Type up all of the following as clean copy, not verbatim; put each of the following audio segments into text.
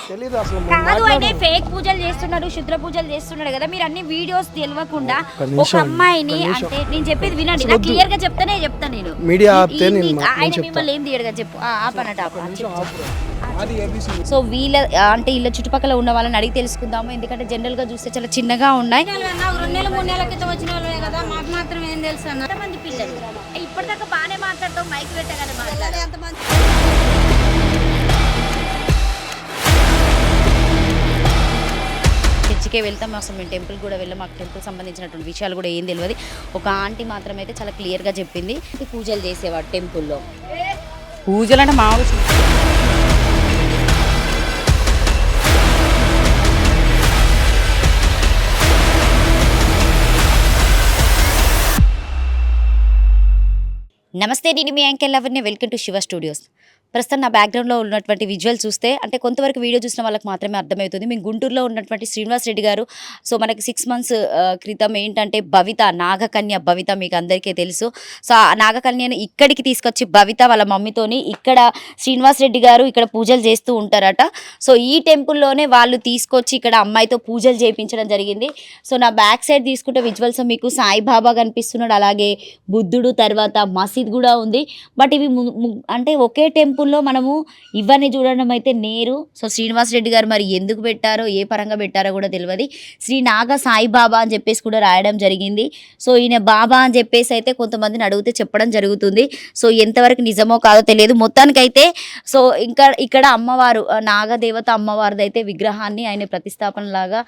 తెలీదు అసలు కాదు ఆయన ఫేక్ పూజలు చేస్తున్నాడు, శుద్ర పూజలు చేస్తున్నాడు కదా. మీరు అన్ని వీడియోస్ తెలియకుండా ఒక అమ్మాయిని, అంటే నేను చెప్పేది వినండి, నాకు క్లియర్ గా చెప్తాను నేను. మీడియా ఆయన మిమ్మల్ని ఏం తీయడుగా చెప్పు ఆపనట. సో వీళ్ళ అంటే వీళ్ళ చుట్టుపక్కల ఉన్న వాళ్ళని అడిగి తెలుసుకుందాము, ఎందుకంటే జనరల్ గా చూస్తే చాలా చిన్నగా ఉన్నాయి. 2 నెలలు 3 నెలల క్రితం వచ్చిన వాళ్ళే కదా, మాకు మాత్రం ఏం తెలుసు అన్న. ఎంతమంది పిల్లలు ఇప్పటిదాకా బాగానే మాట్లాడతాం, మైక్ పెట్టగానే మాట్లాడాలి. చర్చికే వెళ్తాం, అసలు మేము టెంపుల్ కూడా వెళ్ళాం, మాకు టెంపుల్ సంబంధించినటువంటి విషయాలు కూడా ఏం తెలియదు. ఒక ఆంటీ మాత్రం అయితే చాలా క్లియర్గా చెప్పింది పూజలు చేసేవాడు టెంపుల్లో. పూజలు అంటే మామూలు నమస్తే, నేను మీ యాంకర్ లవర్ని. Welcome to Shiva studios. ప్రస్తుతం నా బ్యాక్గ్రౌండ్లో ఉన్నటువంటి విజువల్ చూస్తే అంటే కొంతవరకు వీడియో చూసిన వాళ్ళకి మాత్రమే అర్థమవుతుంది. మేము గుంటూరులో ఉన్నటువంటి శ్రీనివాస్ రెడ్డి గారు. సో మనకి 6 months క్రితం ఏంటంటే భవిత, నాగకన్య భవిత మీకు అందరికీ తెలుసు. సో ఆ నాగకన్యను ఇక్కడికి తీసుకొచ్చి భవిత వాళ్ళ మమ్మీతోని ఇక్కడ శ్రీనివాస్ రెడ్డి గారు ఇక్కడ పూజలు చేస్తూ ఉంటారట. సో ఈ టెంపుల్లోనే వాళ్ళు తీసుకొచ్చి ఇక్కడ అమ్మాయితో పూజలు చేయించడం జరిగింది. సో నా బ్యాక్ సైడ్ తీసుకుంటే విజువల్స్ మీకు సాయిబాబా కనిపిస్తున్నాడు, అలాగే బుద్ధుడు, తర్వాత మసీద్ కూడా ఉంది. బట్ ఇవి అంటే ఒకే టెంపుల్లో మనము ఇవన్నీ చూడడం అయితే నేరు. సో శ్రీనివాస్ రెడ్డి గారు మరి ఎందుకు పెట్టారో, ఏ పరంగా పెట్టారో కూడా తెలియదు. శ్రీ నాగ సాయిబాబా అని చెప్పేసి కూడా రాయడం జరిగింది. సో ఈయన బాబా అని చెప్పేసి అయితే కొంతమందిని అడిగితే చెప్పడం జరుగుతుంది. సో ఎంతవరకు నిజమో కాదో తెలియదు. మొత్తానికైతే సో ఇక్కడ అమ్మవారు, నాగదేవత అమ్మవారిది అయితే విగ్రహాన్ని ఆయన ప్రతిష్టాపన లాగా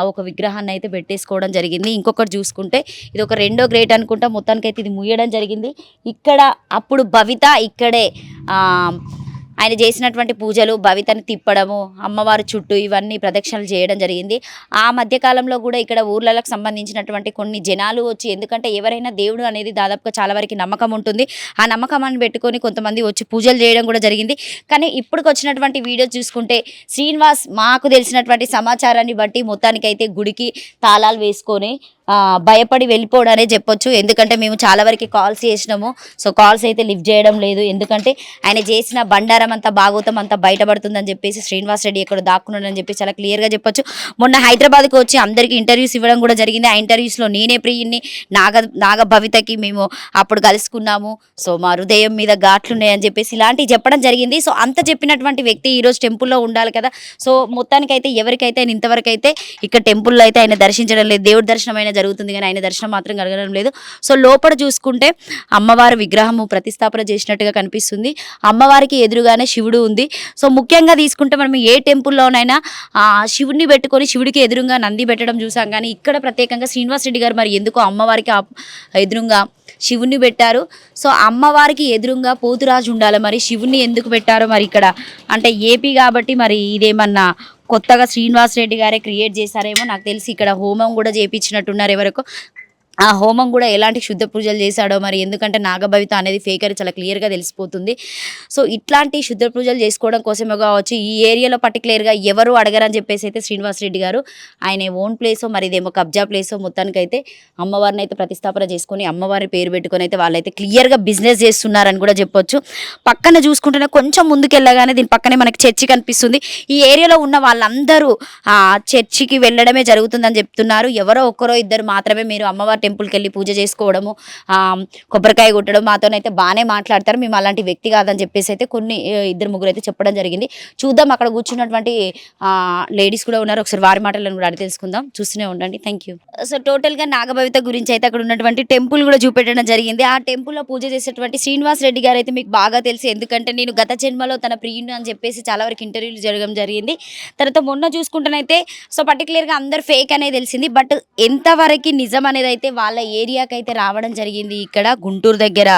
ఒక విగ్రహాన్ని అయితే పెట్టేసుకోవడం జరిగింది. ఇంకొకటి చూసుకుంటే ఇది ఒక 2వ గ్రేట్ అనుకుంటా. మొత్తానికైతే ఇది ముయ్యడం జరిగింది. ఇక్కడ అప్పుడు భవిత ఇక్కడే ఆయన చేసినటువంటి పూజలు, భవితని తిప్పడము, అమ్మవారి చుట్టూ ఇవన్నీ ప్రదక్షిణలు చేయడం జరిగింది. ఆ మధ్యకాలంలో కూడా ఇక్కడ ఊర్లకు సంబంధించినటువంటి కొన్ని జనాలు వచ్చి, ఎందుకంటే ఎవరైనా దేవుడు అనేది దాదాపుగా చాలా వరకు నమ్మకం ఉంటుంది, ఆ నమ్మకాన్ని పెట్టుకొని కొంతమంది వచ్చి పూజలు చేయడం కూడా జరిగింది. కానీ ఇప్పటికి వచ్చినటువంటి వీడియో చూసుకుంటే శ్రీనివాస్ మాకు తెలిసినటువంటి సమాచారాన్ని బట్టి మొత్తానికైతే గుడికి తాళాలు వేసుకొని భయపడి వెళ్ళిపోవడనే చెప్పొచ్చు. ఎందుకంటే మేము చాలా వరకు కాల్స్ చేసినాము. సో కాల్స్ అయితే లిఫ్ట్ చేయడం లేదు, ఎందుకంటే ఆయన చేసిన బండారం అంతా, భాగవతం అంతా బయటపడుతుందని చెప్పేసి శ్రీనివాస్ రెడ్డి ఎక్కడ దాక్కున్నాడని చెప్పి చాలా క్లియర్గా చెప్పొచ్చు. మొన్న హైదరాబాద్కి వచ్చి అందరికీ ఇంటర్వ్యూస్ ఇవ్వడం కూడా జరిగింది. ఆ ఇంటర్వ్యూస్లో నేనే ప్రియుని నాగ భవితకి మేము అప్పుడు కలుసుకున్నాము, సో మా హృదయం మీద ఘాట్లున్నాయని చెప్పేసి ఇలాంటివి చెప్పడం జరిగింది. సో అంత చెప్పినటువంటి వ్యక్తి ఈరోజు టెంపుల్లో ఉండాలి కదా. సో మొత్తానికైతే ఎవరికైతే ఆయన ఇంతవరకు అయితే ఇక్కడ టెంపుల్లో అయితే ఆయన దర్శించడం లేదు. దేవుడి దర్శనం అయినా జరుగుతుంది కానీ ఆయన దర్శనం మాత్రం కలగడం లేదు. సో లోపల చూసుకుంటే అమ్మవారి విగ్రహము ప్రతిష్టాపన చేసినట్టుగా కనిపిస్తుంది. అమ్మవారికి ఎదురుగానే శివుడు ఉంది. సో ముఖ్యంగా తీసుకుంటే మనం ఏ టెంపుల్లోనైనా శివుడిని పెట్టుకొని శివుడికి ఎదురుగా నంది పెట్టడం చూసాం, కానీ ఇక్కడ ప్రత్యేకంగా శ్రీనివాస్ రెడ్డి గారు మరి ఎందుకో అమ్మవారికి ఎదురుగా శివుణ్ణి పెట్టారు. సో అమ్మవారికి ఎదురుగా పోతురాజు ఉండాలి, మరి శివుణ్ణి ఎందుకు పెట్టారో మరి ఇక్కడ అంటే ఏపీ కాబట్టి మరి ఇదేమన్నా కొత్తగా శ్రీనివాస్ రెడ్డి గారే క్రియేట్ చేశారేమో నాకు తెలిసి. ఇక్కడ హోమం కూడా చేయించినట్టున్నారు ఎవరికో. ఆ హోమం కూడా ఎలాంటి శుద్ధ పూజలు చేశాడో మరి, ఎందుకంటే నాగభవిత అనేది ఫేక్ అని చాలా క్లియర్గా తెలిసిపోతుంది. సో ఇట్లాంటి శుద్ధ పూజలు చేసుకోవడం కోసమే కావచ్చు ఈ ఏరియాలో పర్టికులర్గా ఎవరు అడగరని చెప్పేసి అయితే శ్రీనివాస్ రెడ్డి గారు ఆయన ఓన్ ప్లేసో మరి ఇదేమో కబ్జా ప్లేసో మొత్తానికైతే అమ్మవారిని అయితే ప్రతిష్టాపన చేసుకొని అమ్మవారి పేరు పెట్టుకొని అయితే వాళ్ళైతే క్లియర్గా బిజినెస్ చేస్తున్నారని కూడా చెప్పొచ్చు. పక్కన చూసుకుంటేనే కొంచెం ముందుకెళ్ళగానే దీని పక్కనే మనకి చర్చి కనిపిస్తుంది. ఈ ఏరియాలో ఉన్న వాళ్ళందరూ చర్చికి వెళ్ళడమే జరుగుతుందని చెప్తున్నారు. ఎవరో ఒక్కరో ఇద్దరు మాత్రమే మీరు అమ్మవారి టెంపుల్కి వెళ్ళి పూజ చేసుకోవడము, కొబ్బరికాయ కొట్టడం, మాతోనైతే బాగానే మాట్లాడతారు, మేము అలాంటి వ్యక్తి కాదని చెప్పేసి అయితే కొన్ని 2-3 అయితే చెప్పడం జరిగింది. చూద్దాం, అక్కడ కూర్చున్నటువంటి లేడీస్ కూడా ఉన్నారు, ఒకసారి వారి మాటలను కూడా అడిగి తెలుసుకుందాం. చూస్తూనే ఉండండి. Thank you. సో టోటల్గా నాగభవిత గురించి అయితే అక్కడ ఉన్నటువంటి టెంపుల్ కూడా చూపెట్టడం జరిగింది. ఆ టెంపుల్లో పూజ చేసేటువంటి శ్రీనివాస్ రెడ్డి గారు అయితే మీకు బాగా తెలుసు, ఎందుకంటే నేను గత జన్మలో తన ప్రియుని అని చెప్పేసి చాలా వరకు ఇంటర్వ్యూలు జరగడం జరిగింది. తర్వాత మొన్న చూసుకుంటేనైతే సో పర్టికులర్గా అందరు ఫేక్ అనేది తెలిసింది, బట్ ఎంతవరకు నిజం అనేది అయితే వాళ్ళ ఏరియాకి అయితే రావడం జరిగింది. ఇక్కడ గుంటూరు దగ్గర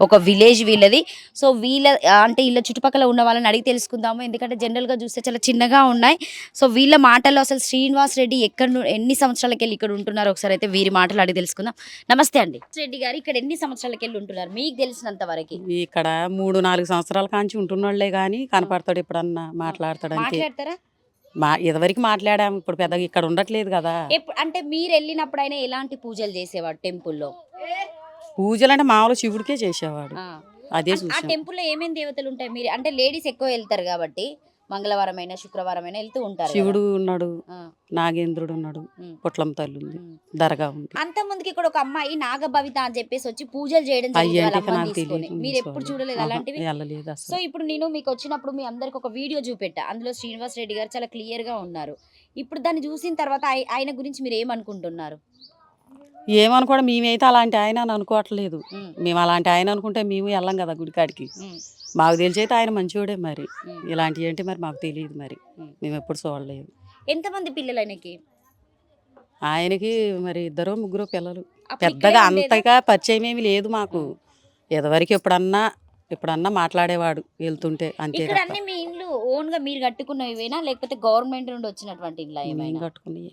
ఒక విలేజ్ వీళ్ళది. సో వీళ్ళ అంటే వీళ్ళ చుట్టుపక్కల ఉన్న వాళ్ళని అడిగి తెలుసుకుందాము, ఎందుకంటే జనరల్గా చూస్తే చాలా చిన్నగా ఉన్నాయి. సో వీళ్ళ మాటల్లో అసలు శ్రీనివాస్ రెడ్డి ఎన్ని సంవత్సరాలకి వెళ్ళి ఇక్కడ ఉంటున్నారు ఒకసారి అయితే వీరి మాటలు అడిగి తెలుసుకుందాం. నమస్తే అండి. రెడ్డి గారు ఇక్కడ ఎన్ని సంవత్సరాలకి వెళ్ళి ఉంటున్నారు మీకు తెలిసినంత వరకు? ఇక్కడ 3-4 సంవత్సరాల కాంచి ఉంటున్నోళ్లే కానీ కనపడతాడు, ఎప్పుడన్నా మాట్లాడతాడంటే. ఇదివరకు మాట్లాడాము, ఇప్పుడు పెద్దగా ఇక్కడ ఉండట్లేదు కదా. అంటే మీరు వెళ్ళినప్పుడు అయినా ఎలాంటి పూజలు చేసేవాడు టెంపుల్లో? పూజలు అంటే మామూలు శివుడికే చేసేవాడు. అదే ఆ టెంపుల్లో ఏమేమి దేవతలు ఉంటాయి? మీరు అంటే లేడీస్ ఎక్కువ వెళ్తారు కాబట్టి మంగళవారం అయినా శుక్రవారం అయినా వెళ్తూ ఉంటారు కదా. శివుడు ఉన్నాడు, ఆ, నాగేంద్రుడు ఉన్నాడు, ఉమ్. పుట్లం తల్లి ఉంది, ఉమ్. దర్గా ఉంది. అంత ముందుకి ఇక్కడ ఒక అమ్మాయి నాగభవిత అని చెప్పేసి వచ్చి పూజలు చేయడం జరుగుతుంది వాళ్ళ అయ్యంటే అమ్మని నాకు తీసుకొని. తెలియదు, మీరు ఎప్పుడు చూడలేదు అలాంటివి? వెళ్ళలేదు సో అసలు. ఇప్పుడు నేను మీకు వచ్చినప్పుడు మీ అందరికి ఒక వీడియో చూపెట్టా, అందులో శ్రీనివాస్ రెడ్డి గారు చాలా క్లియర్ గా ఉన్నారు. ఇప్పుడు దాన్ని చూసిన తర్వాత ఆయన గురించి మీరు ఏమనుకుంటున్నారు? ఏమనుకోవడం, మేమైతే అలాంటి ఆయన అని అనుకోవట్లేదు. ఉమ్, మేము అలాంటి ఆయన అనుకుంటే మేము వెళ్ళాం కదా గుడికాడికి. ఉమ్, మాకు తెలిసి అయితే ఆయన మంచివాడే, మరి ఉమ్, ఇలాంటివి ఏంటి మరి మాకు తెలియదు, మరి ఉమ్. మేము ఎప్పుడు చూడలేదు. ఎంతమంది పిల్లలు ఆయనకి? ఆయనకి మరి 2-3 పిల్లలు. అప్పుడు పెద్దగా ఇక్కడే ఉండేదా? అంతగా పరిచయం ఏమి లేదు మాకు. ఎదవరికి ఎప్పుడన్నా మాట్లాడేవాడు వెళ్తుంటే, అంతే ఇక్కడ తప్ప. అన్ని మీ ఇండ్లు ఓన్ గా మీరు కట్టుకున్నవేనా లేకపోతే గవర్నమెంట్ నుండి వచ్చినటువంటి ఇండ్లా మేము ఏమైనా? కట్టుకుని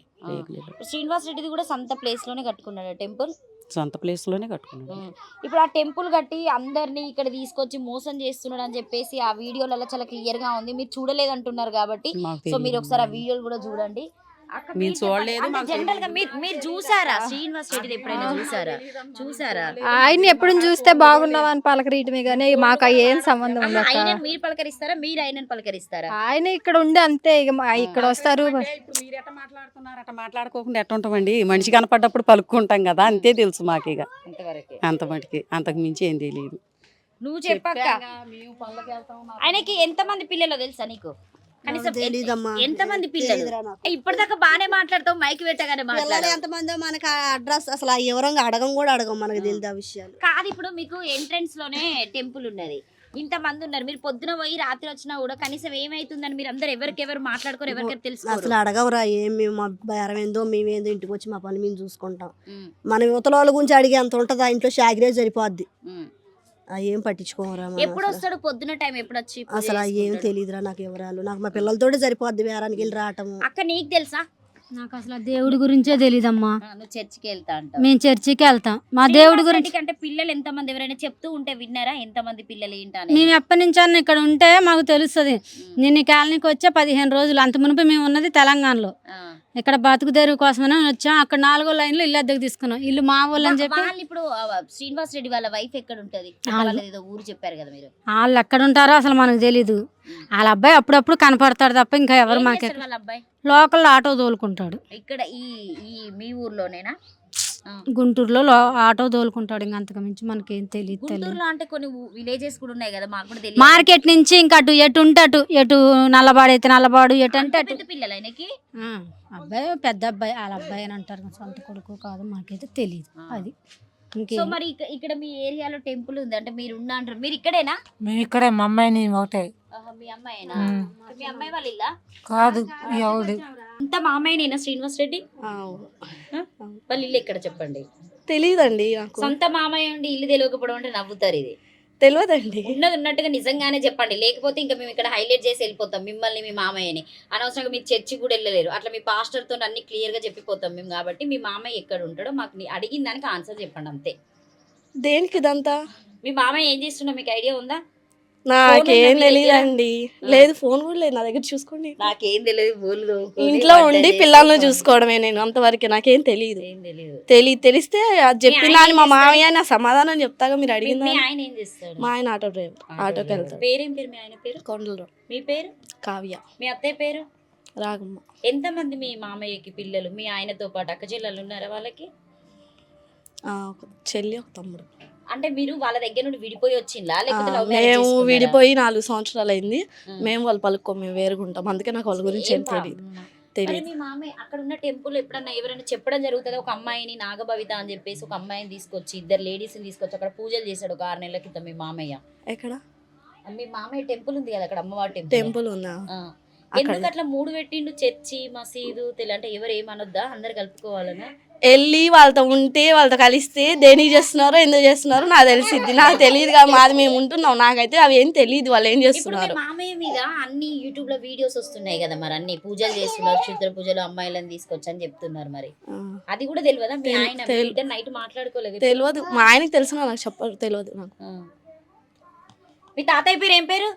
శ్రీనివాస్ రెడ్డిది కూడా సొంత ప్లేస్ లోనే కట్టుకున్నాడు టెంపుల్. సొంత ప్లేస్ లోనే కట్టుకున్నాం. ఇప్పుడు ఆ టెంపుల్ కట్టి అందరినీ ఇక్కడ తీసుకొచ్చి మోసం చేస్తున్నాడు అని చెప్పేసి ఆ వీడియోలలో చాలా క్లియర్ గా ఉంది. మీరు చూడలేదు అంటున్నారు కాబట్టి మాకు సో మీరు తెలియదు. ఒకసారి ఆ వీడియోలు కూడా చూడండి. అక్క, మేము మీరు చూడలేదు, చెప్పండి. అంటే మాకు జనరల్ గా మీరు చూసారా శ్రీనివాస్ రెడ్డిది ఎప్పుడైనా చూసారా? ఆయన్ని ఎప్పుడు చూస్తే బాగున్నావా అని పలకరీయటమే కానీ మాకు అవి ఏం సంబంధం ఆహా, ఉండదు. ఆయనను మీరు పలకరిస్తారా, మీరు ఆయనను పలకరిస్తారా? ఆయన ఇక్కడ ఉండే అంతే, ఇక ఇక్కడ వస్తారు. ఇప్పుడు మీరు ఎట్ట మాట్లాడుతున్నారు, అట్ట మాట్లాడుకోకుండా ఎట్ట ఉంటామండి. మనిషి కనపడ్డప్పుడు పలుక్కుంటాం కదా, అంతే తెలుసు మాకు. ఇక అంతవరకే. అంత మటుకి, అంతకు మించి ఏం తెలియదు. నువ్వు చెప్పక్క. ఆయనకి ఎంతమంది పిల్లలు తెలుసా నీకు? కనీసం ఎంతమంది పిల్లలు? ఇప్పటిదాకా బానే మాట్లాడతావు, మైక్ పెట్టగానే పిల్లలు మాట్లాడు. ఎంతమందో మనకు అడ్రస్ అసలు ఆ వివరంగా కూడా అడగం, మనకు తెలియదు ఆ విషయాలు. కాదు, ఇప్పుడు మీకు ఎంట్రన్స్ లోనే టెంపుల్ ఉన్నది, ఇంతమంది ఉన్నారు, మీరు పొద్దున పోయి రాత్రి వచ్చినా కూడా కనీసం ఏమైతుందని మీరు అందరు ఎవరికెవరు మాట్లాడుకోరు, ఎవరికెవరు తెలుసుకోరు. అసలు అడగవురా, ఏం మేము మా బేరం ఏందో మేమేందో ఇంటికి వచ్చి మా పని మేము చూసుకుంటాం. మన యువతల వాళ్ళ గురించి అడిగే అంత ఉంటుంది, ఆ ఇంట్లో షాగ్రే సరిపోద్ది, ఏం పట్టించుకోరా. ఎప్పుడు వస్తాడు? పొద్దున టైం ఎప్పుడు వచ్చి పూజ అసలు ఏం చేసుకుంటాడు? తెలియదురా నాకు వివరాలు. నాకు మా పిల్లలతోటే సరిపోద్ది వేరానికి వెళ్ళి రావటము. అక్క, నీకు తెలుసా? నాకు అసలు ఆ దేవుడి గురించే తెలీదమ్మా. నువ్వు చర్చికి వెళ్తా అంటావు. మేము చర్చికి వెళ్తాం. మా దేవుడి గురించి అంటే పిల్లలు ఎంతమంది ఎవరైనా చెప్తూ ఉంటే విన్నారా? ఎంతమంది పిల్లలు ఏంటని? మేము ఎప్పటి నుంచి అన్న ఇక్కడ ఉంటే మాకు తెలుస్తుంది. నేను ఈ కాలనీకి వచ్చే 15 రోజులు. అంత మునుపు మేము ఉన్నది తెలంగాణలో. ఇక్కడ బతుకు తెరువు కోసమని వచ్చాం. అక్కడ 4 లైన్లు ఇల్లు అద్దెకు తీసుకున్నాం. ఇల్లు మా వాళ్ళు అని చెప్పి. వాళ్ళు ఇప్పుడు శ్రీనివాస్ రెడ్డి వాళ్ళ వైఫ్ ఎక్కడ ఉంటది? వాళ్ళది ఏదో ఊరు చెప్పారు కదా మీరు. వాళ్ళు ఎక్కడ ఉంటారో అసలు మనకు తెలీదు. వాళ్ళ అబ్బాయి అప్పుడప్పుడు కనపడతాడు తప్ప ఇంకా ఎవరు ఏం మాకు. చేస్తాడు వాళ్ళ అబ్బాయి? లోకల్లో ఆటో తోలుకుంటాడు. ఇక్కడ ఈ ఈ మీ ఊర్లోనేనా? గుంటూరులో ఆటో తోలుకుంటాడు. ఇంకా అంతకు మించి మనకేం తెలియదు. గుంటూరులో అంటే కొన్ని విలేజెస్ కూడా ఉన్నాయి కదా, మాకు కూడా తెలియదు. మార్కెట్ నుంచి ఇంకా అటు ఎటు ఉంటే అటు, ఎటు నల్లబాడు అయితే నల్లబాడు, ఎటు అంటే అటు. పెద్ద పిల్లలు ఆయనకి? అబ్బాయి పెద్ద అబ్బాయి, వాళ్ళ అబ్బాయి అని అంటారు. సొంత కొడుకు కాదు, మాకైతే తెలియదు అది. సో మరి ఇక్కడ మీ ఏరియాలో టెంపుల్ ఉంది అంటే మీరు ఉన్నా అంటారు. మీరు ఇక్కడేనా? మేము ఇక్కడే, మా అమ్మాయిని ఒకటే. మీ అమ్మాయినా? మీ అమ్మాయి వాళ్ళ ఇల్లా? కాదు, ఎవడు అంత మామయ్యనేనా శ్రీనివాస్ రెడ్డి? వాళ్ళ ఇల్లు ఎక్కడ చెప్పండి? తెలియదండి నాకు, సొంత మామయ్య ఉండి ఇల్లు తెలియకపోవడం అంటే నవ్వుతారు. ఇది తెలియదండి. ఉన్నది ఉన్నట్టుగా నిజంగానే చెప్పండి, లేకపోతే ఇంకా మేము ఇక్కడ హైలైట్ చేసి వెళ్ళిపోతాం మిమ్మల్ని, మీ మామయ్యని. అనవసరంగా మీరు చర్చి కూడా వెళ్ళలేరు. అట్లా మీ పాస్టర్తో అన్ని క్లియర్ గా చెప్పిపోతాం మేము. కాబట్టి మీ మామయ్య ఎక్కడ ఉంటాడో మాకు అడిగిన దానికి ఆన్సర్ చెప్పండి అంతే. దేనికి ఇదంతా? మీ మామయ్య ఏం చేస్తున్నా మీకు ఐడియా ఉందా? నాకేం తెలియదండి. లేదు, ఫోన్ కూడా లేదు నా దగ్గర, చూసుకోండి. నాకేం తెలియదు, ఇంట్లో ఉండి పిల్లల్ని చూసుకోవడమే నేను, అంతవరకు నాకేం తెలియదు. తెలిస్తే అది చెప్పినా అని మా మామయ్య నా సమాధానం చెప్తాగా మీరు అడిగింది. మీ ఆయన ఏం చేస్తాడు? మా ఆయన ఆటో డ్రైవర్, ఆటోకి వెళ్తాడు. పేరేం పేరు మీ ఆయన పేరు? కొండలరావు. మీ పేరు? కావ్య. మీ అత్తయ్య పేరు? రాగమ్మ. ఎంతమంది మీ మామయ్యకి పిల్లలు? మీ ఆయనతో పాటు అక్క చెల్లెలు ఉన్నారా వాళ్ళకి? ఒక చెల్లి, ఒక తమ్ముడు. అంటే మీరు వాళ్ళ దగ్గర నుండి విడిపోయి వచ్చిందా లేకపోతే లవ్ మ్యారేజ్ మేము చేసుకున్నారా? విడిపోయి 4 సంవత్సరాలు అయింది. మేము వాళ్ళు పలుక్కో, మేము వేరుగుంటాం. అందుకే నాకు వాళ్ళ గురించి ఏం తెలియదు. మరి మీ మామయ్య అక్కడ ఉన్న టెంపుల్ ఎప్పుడన్నా ఎవరైనా చెప్పడం జరుగుతుంది? ఒక అమ్మాయిని నాగభవిత అని చెప్పేసి ఒక అమ్మాయిని తీసుకొచ్చి, 2 లేడీస్ని తీసుకొచ్చి అక్కడ పూజలు చేశాడు ఒక 6 నెలల క్రితం మీ మామయ్య. ఎక్కడ? మీ మామయ్య టెంపుల్ ఉంది కదా అక్కడ, అమ్మవారి టెంపుల్ ఉందా? ఎందుకు అట్లా 3 పెట్టిండు? చర్చి, మసీదు అంటే ఎవరు ఏమనొద్దా? అందరు కలుపుకోవాలనా? వెళ్ళి వాళ్ళతో ఉంటే, వాళ్ళతో కలిస్తే దేనికి చేస్తున్నారో ఎందుకు చేస్తున్నారో నాకు తెలిసిద్ది. నాకు తెలియదు కదా, మాది మేము ఉంటున్నాం. నాకైతే అవి ఏం తెలియదు వాళ్ళు ఏం చేస్తున్నారు. మామయ్య మీద అన్ని యూట్యూబ్ లో వీడియోస్ వస్తున్నాయి కదా, మరి అన్ని పూజలు చేస్తున్నారు, క్షుద్ర పూజలు, అమ్మాయిలను తీసుకొచ్చి అని చెప్తున్నారు. మరి అది కూడా తెలియదా? మీ ఆయన నైట్ మాట్లాడుకోలేదు? తెలియదు, మా ఆయనకి తెలిసిన నాకు చెప్పరు, తెలియదు నాకు. మీ తాతయ్య పేరు ఏం పేరు?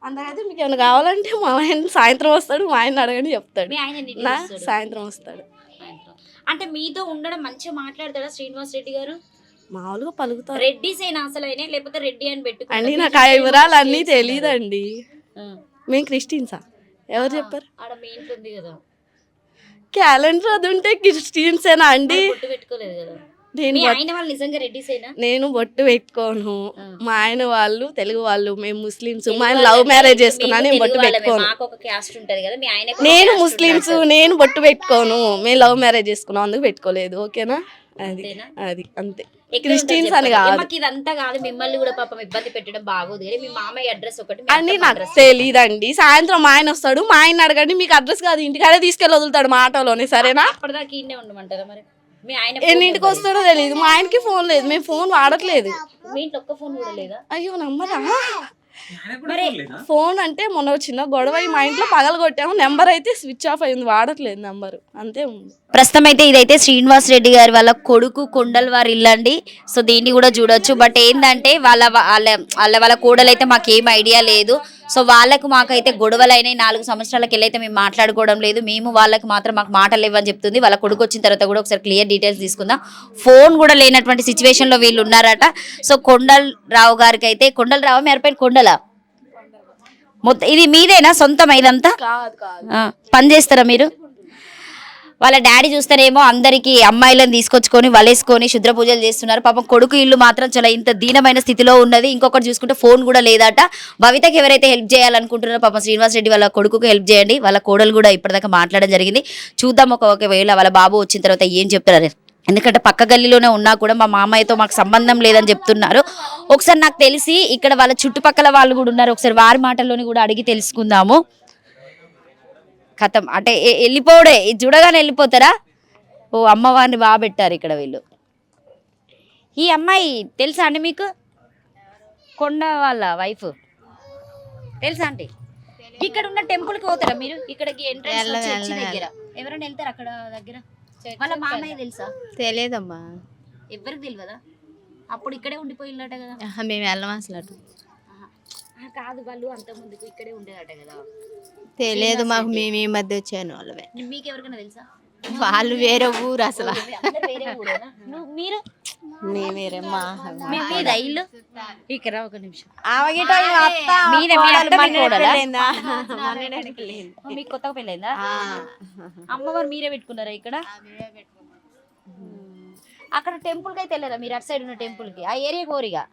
అందుకైతే మీకు ఏమైనా కావాలంటే మా ఆయన సాయంత్రం వస్తాడు, మా ఆయన అడగని చెప్తాడు. మీ ఆయన నా సాయంత్రం వస్తాడు. అంటే మీతో ఉండడం మంచిగా మాట్లాడతాడా శ్రీనివాస్ రెడ్డి గారు? మామూలుగా పలుకుతారు. రెడ్డిస్ అయినా అసలు అయినా లేకపోతే రెడ్డి అని పెట్టుకోండి. అండి నాకు ఆ వివరాలు అన్నీ తెలియదండి. మేము క్రిస్టియన్సా? ఎవరు చెప్పారు? ఆడ మీ ఇంట్లో ఉంది కదా, క్యాలెండర్ అది ఉంటే క్రిస్టియన్సేనా అండి? బొట్టు పెట్టుకోలేదు కదా. నేను మీ బొట్టు- ఆయన వాళ్ళు నిజంగా రెడ్డిసేనా? నేను బొట్టు పెట్టుకోను. మా ఆయన వాళ్ళు తెలుగు వాళ్ళు, మేము ముస్లిమ్స్. మా ఆయన లవ్ మ్యారేజ్ చేసుకున్నా, నేను బొట్టు పెట్టుకోను. మాకు ఒక క్యాస్ట్ ఉంటది కదా, మీ ఆయన నేను ముస్లిమ్స్, నేను బొట్టు పెట్టుకోను. మేము లవ్ మ్యారేజ్ చేసుకున్నాం, అందుకు పెట్టుకోలేదు. ఓకేనా? అది అది అంతే. క్రిస్టియన్స్ అని కాదు. మాకు ఇదంతా కాదు, మిమ్మల్ని కూడా పాపం ఇబ్బంది పెట్టడం బాగోదు కానీ మీ మామయ్య అడ్రస్ ఒకటి, మీ అని అత్తమ్మ నాకు address. తెలీదండి. సాయంత్రం మా ఆయన వస్తాడు, మా ఆయన అడగండి, మీకు అడ్రస్ కాదు ఇంటికాడే తీసుకెళ్ళి వదులుతాడు మా ఆటోలోనే. సరేనా? అప్పటిదాకా ఈయనే ఉండమంటారా మరి? మీ ఆయన ఎన్నింటికి వస్తాడో తెలియదు. మా ఆయనకి ఫోన్ లేదు, మేము ఫోన్ వాడట్లేదు. మీ ఇంట్లో ఒక్క ఫోన్ కూడా లేదా? అయ్యో నమ్మరా? ఫోన్ అంటే మొన్న చిన్న గొడవ మా ఇంట్లో పగల కొట్టాము, నెంబర్ అయితే స్విచ్ ఆఫ్ అయింది, వాడట్లేదు నెంబర్, అంతే ఉంది. ప్రస్తుతం అయితే ఇదైతే శ్రీనివాస్ రెడ్డి గారి వాళ్ళ కొడుకు కొండల్ వారి ఇల్లు అండి. సో దీన్ని కూడా చూడొచ్చు. బట్ ఏంటంటే వాళ్ళ కోడలైతే మాకేం ఐడియా లేదు. సో వాళ్ళకు మాకైతే గొడవలైనాయి. 4 సంవత్సరాలకి వెళ్ళైతే మేము మాట్లాడుకోవడం లేదు. మేము వాళ్ళకి మాత్రం మాకు మాటలు ఇవ్వని చెప్తుంది. వాళ్ళ కొడుకు వచ్చిన తర్వాత కూడా ఒకసారి క్లియర్ డీటెయిల్స్ తీసుకుందాం. ఫోన్ కూడా లేనటువంటి సిచ్యువేషన్లో వీళ్ళు ఉన్నారట. సో కొండల్ రావు గారికి అయితే, కొండల్ రావు మీ పేరు కొండలా? మొత్తం ఇది మీదేనా సొంతం ఇదంతా? పని చేస్తారా మీరు? వాళ్ళ డాడీ చూస్తేనేమో అందరికి అమ్మాయిలను తీసుకొచ్చుకొని వలేసుకొని శుద్ర పూజలు చేస్తున్నారు. పాపం కొడుకు ఇల్లు మాత్రం చాలా ఇంత దీనమైన స్థితిలో ఉన్నది. ఇంకొకటి చూసుకుంటే ఫోన్ కూడా లేదట. భవితకి ఎవరైతే హెల్ప్ చేయాలనుకుంటున్నారో పాపం శ్రీనివాస్ రెడ్డి వాళ్ళ కొడుకుకి హెల్ప్ చేయండి. వాళ్ళ కోడలు కూడా ఇప్పటిదాకా మాట్లాడడం జరిగింది. చూద్దాం ఒకవేళ వాళ్ళ బాబు వచ్చిన తర్వాత ఏం చెప్తారు. ఎందుకంటే పక్క గల్లీలోనే ఉన్నా కూడా మా మామయ్యతో మాకు సంబంధం లేదని చెప్తున్నారు. ఒకసారి నాకు తెలిసి ఇక్కడ వాళ్ళ చుట్టుపక్కల వాళ్ళు కూడా ఉన్నారు. ఒకసారి వారి మాటల్లోని కూడా అడిగి తెలుసుకుందాము. కథం అంటే వెళ్ళిపోవడే, ఇది చూడగానే వెళ్ళిపోతారా? ఓ అమ్మవారిని బాగా పెట్టారు ఇక్కడ వీళ్ళు. ఈ అమ్మాయి తెలుసా అండి మీకు? కొండ వాళ్ళ వైఫ్ తెలుసా అండి? ఇక్కడ ఉన్న టెంపుల్కి పోతారా మీరు? ఇక్కడికి ఎంట్రన్స్ చర్చి దగ్గర ఎవరైనా వెళ్తారు అక్కడ దగ్గర? వాళ్ళ మామయ్య తెలుసా? తెలియదమ్మా. ఎవరికి తెలియదా? అప్పుడు ఇక్కడే ఉండిపోయినట కదా. మేము వెళ్ళం అసలు అటు. కాదు, వాళ్ళు అంత ముందుకు ఇక్కడే ఉండేదట కదా. తెలియదు మాకు, మేము ఈ మధ్య వచ్చాను వాళ్ళవే. మీకు ఎవరికైనా తెలుసా? వాళ్ళు వేరే ఊరు అసలు. అందరూ వేరే ఊరేనా? మీరు వేరే మా మీదా ఇల్లు? ఇక్కడ ఒక నిమిషం. మీకు కొత్తగా పెళ్ళైందా? అమ్మవారు మీరే పెట్టుకున్నారా ఇక్కడ? అక్కడ టెంపుల్ కి అయితే వెళ్ళారా మీరు? అటు సైడ్ ఉన్న టెంపుల్ కి, ఆ ఏరియా కోరిగా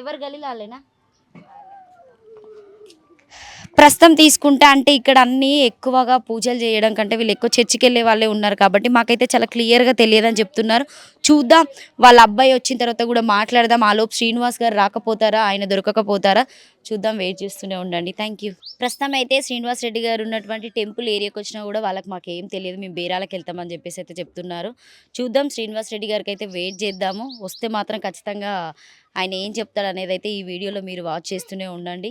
ఎవరు గలీలా వాళ్ళేనా? ప్రస్తుతం తీసుకుంటా అంటే ఇక్కడ అన్నీ ఎక్కువగా పూజలు చేయడం కంటే వీళ్ళు ఎక్కువ చర్చికి వెళ్ళే వాళ్ళే ఉన్నారు కాబట్టి మాకైతే చాలా క్లియర్గా తెలియదని చెప్తున్నారు. చూద్దాం, వాళ్ళ అబ్బాయి వచ్చిన తర్వాత కూడా మాట్లాడదాం. ఆలోపు శ్రీనివాస్ గారు రాకపోతారా, ఆయన దొరకకపోతారా చూద్దాం. వెయిట్ చేస్తూనే ఉండండి. Thank you. ప్రస్తుతం అయితే శ్రీనివాస్ రెడ్డి గారు ఉన్నటువంటి టెంపుల్ ఏరియాకి వచ్చినా కూడా వాళ్ళకి మాకేం తెలియదు, మేము బేరాలకు వెళ్తామని చెప్పేసి అయితే చెప్తున్నారు. చూద్దాం, శ్రీనివాస్ రెడ్డి గారికి అయితే వెయిట్ చేద్దాము. వస్తే మాత్రం ఖచ్చితంగా ఆయన ఏం చెప్తాడు అనేది అయితే ఈ వీడియోలో మీరు వాచ్ చేస్తూనే ఉండండి.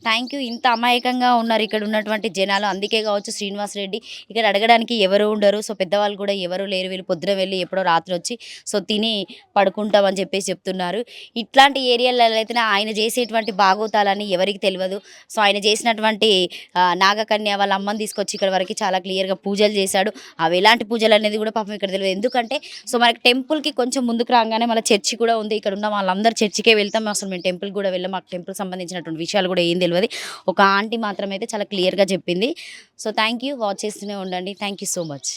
Thank you. ఇంత అమాయకంగా ఉన్నారు ఇక్కడ ఉన్నటువంటి జనాలు, అందుకే కావచ్చు శ్రీనివాస్ రెడ్డి ఇక్కడ అడగడానికి ఎవరు ఉండరు. సో పెద్దవాళ్ళు కూడా ఎవరు లేరు. వీళ్ళు పొద్దున వెళ్ళి ఎప్పుడో రాత్రి వచ్చి సో తిని పడుకుంటామని చెప్పేసి చెప్తున్నారు. ఇట్లాంటి ఏరియాలలో అయితే ఆయన చేసేటువంటి బాగోతాలని ఎవరికి తెలియదు. సో ఆయన చేసినటువంటి నాగకన్య వాళ్ళ అమ్మని తీసుకొచ్చి ఇక్కడ వరకు చాలా క్లియర్గా పూజలు చేశాడు. అవి ఎలాంటి పూజలు అనేది కూడా పాపం ఇక్కడ తెలియదు. ఎందుకంటే సో మనకి టెంపుల్కి కొంచెం ముందుకు రాగానే మళ్ళీ చర్చి కూడా ఉంది. ఇక్కడ ఉన్న వాళ్ళందరూ చర్చికే వెళ్తాం, అసలు మేము టెంపుల్ కూడా వెళ్ళాం. మాకు టెంపుల్ సంబంధించినటువంటి విషయాలు కూడా ఏం తెలియదు. ఒక ఆంటీ మాత్రం అయితే చాలా క్లియర్గా చెప్పింది. So thank you. వాచ్ చేస్తూనే ఉండండి. Thank you so much.